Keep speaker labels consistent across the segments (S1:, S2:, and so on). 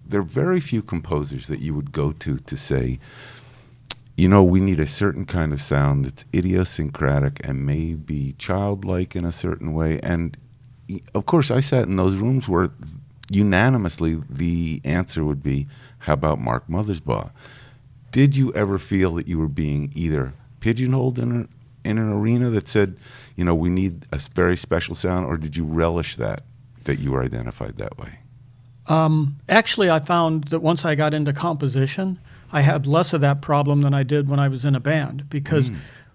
S1: there are very few composers that you would go to say, you know, we need a certain kind of sound that's idiosyncratic and maybe childlike in a certain way. And of course, I sat in those rooms where unanimously the answer would be, how about Mark Mothersbaugh? Did you ever feel that you were being either pigeonholed in an arena that said, you know, we need a very special sound, or did you relish that you were identified that way?
S2: Actually, I found that once I got into composition, I had less of that problem than I did when I was in a band, because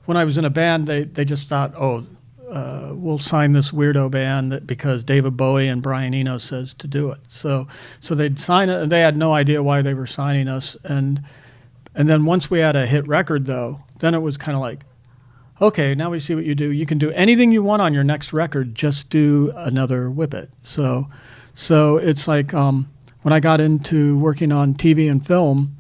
S2: when I was in a band, they just thought, we'll sign this weirdo band because David Bowie and Brian Eno says to do it. So they'd sign it, and they had no idea why they were signing us. And then once we had a hit record, though, then it was kind of like, okay, now we see what you do. You can do anything you want on your next record, just do another Whippet. So it's like when I got into working on TV and film,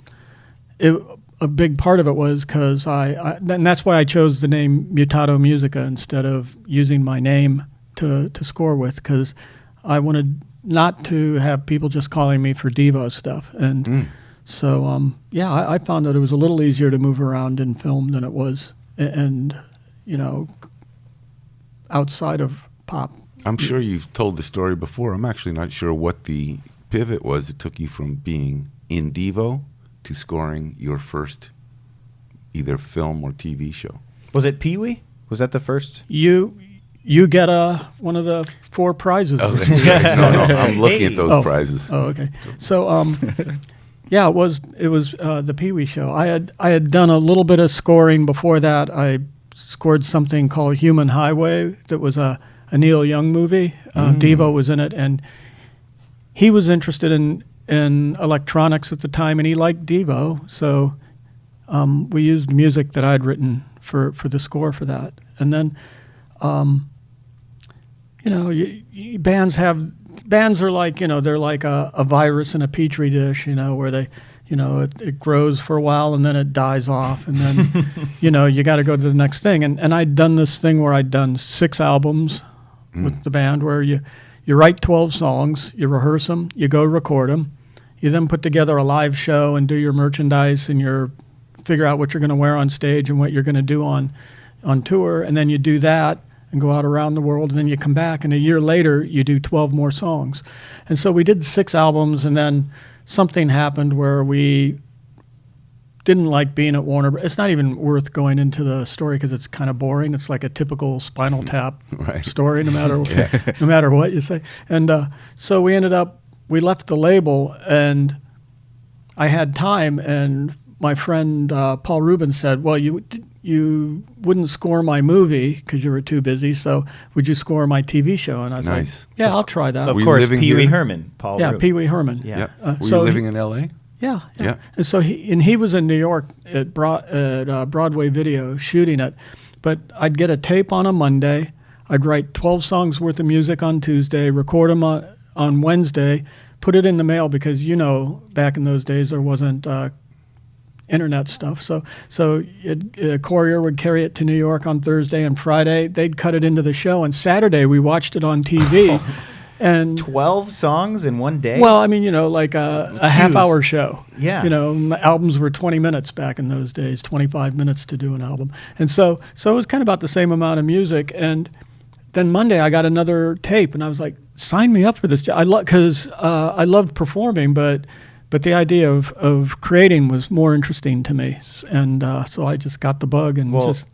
S2: a big part of it was because and that's why I chose the name Mutato Musica instead of using my name to score with, because I wanted not to have people just calling me for Devo stuff. And so, I found that it was a little easier to move around in film than it was, and you know, outside of pop.
S1: I'm sure you've told the story before. I'm actually not sure what the pivot was that took you from being in Devo to scoring your first either film or TV show.
S3: Was it Pee-wee? Was that the first?
S2: You get one of the 4 prizes.
S1: Oh, that's right. No, I'm looking at those prizes.
S2: Oh, okay. So, yeah, it was the Pee-wee show. I had done a little bit of scoring before that. I scored something called Human Highway that was a Neil Young movie. Devo was in it, and he was interested in electronics at the time, and he liked Devo, so we used music that I'd written for the score for that. And then, you know, bands are like, you know, they're like a virus in a petri dish, you know, where they, you know, it grows for a while and then it dies off, and then, you know, you got to go to the next thing. And I'd done this thing where I'd done 6 albums with the band, where you write 12 songs, you rehearse them, you go record them, you then put together a live show and do your merchandise and figure out what you're going to wear on stage and what you're going to do on tour, and then you do that and go out around the world, and then you come back, and a year later you do 12 more songs. And so we did 6 albums, and then something happened where we didn't like being at Warner. It's not even worth going into the story because it's kind of boring. It's like a typical Spinal Tap story, no matter what you say. And so we left the label, and I had time, and my friend Paul Rubin said, well, you wouldn't score my movie because you were too busy, so would you score my TV show? And I was like, yeah, I'll try that.
S3: Of course, Pee-wee Herman, Paul Rubin.
S2: Yeah, Pee-wee Herman.
S3: Yeah.
S1: Were you living in L.A.?
S2: Yeah. And so he was in New York at Broadway Video shooting it, but I'd get a tape on a Monday, I'd write 12 songs worth of music on Tuesday, record them on Wednesday, put it in the mail, because, you know, back in those days there wasn't internet stuff. So a courier would carry it to New York on Thursday, and Friday they'd cut it into the show, and Saturday we watched it on TV. And
S3: 12 songs in one day?
S2: Well, I mean, you know, like a half-hour show.
S3: Yeah.
S2: You know, albums were 20 minutes back in those days, 25 minutes to do an album. And so it was kind of about the same amount of music. And then Monday I got another tape, and I was like, sign me up for this job. Because I loved performing, but the idea of creating was more interesting to me. And so I just got the bug and just...